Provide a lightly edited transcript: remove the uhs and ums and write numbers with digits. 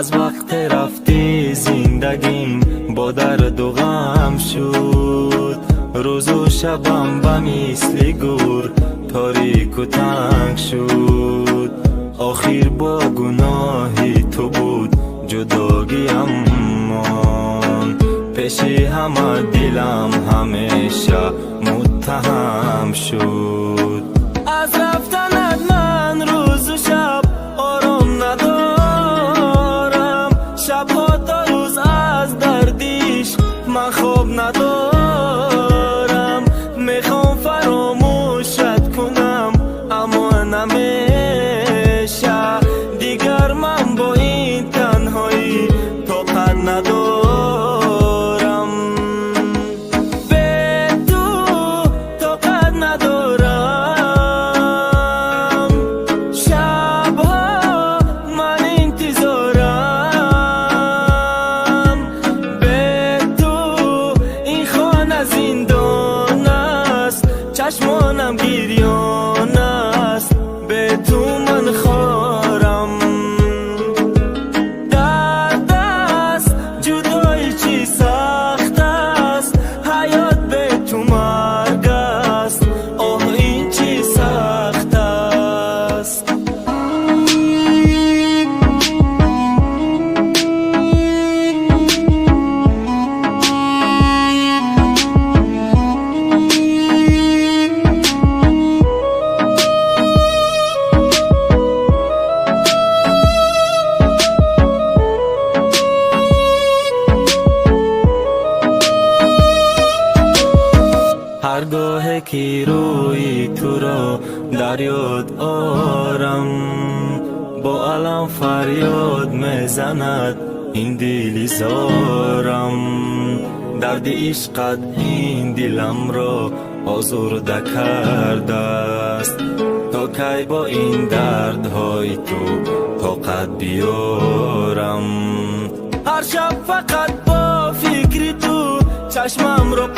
از وقت رفتی زندگیم با درد و غم شد. روز و شبم به مثل گور تاریک و تنگ شد. آخر با گناهی تو بود جداگیم مان. پیش همه دلم همیشه متهم شد. از رفتنت من روز و شب آرام ندارم. شبها تا روز از دردیش من خواب ندارم. میخوام فراموشت کنم اما نمیشه. دیگر من با این تنهایی طاقت ندارم. به تو طاقت ندارم. شبها من انتظارم. به تو این خانه زندان است. چشمانم گریان است. به تو من خارم. درد است جدایی چی سخت است. حیات به تو مرگ است. آه این چی سخت است. هرگاه که روی تو را در یاد آرم، با علم فریاد میزند این دل زارم. درد عشقت این دلم را آزرده کرده است. تا کی با این دردهای تو طاقت بیارم. هر شب فقط با فکر تو چشمم را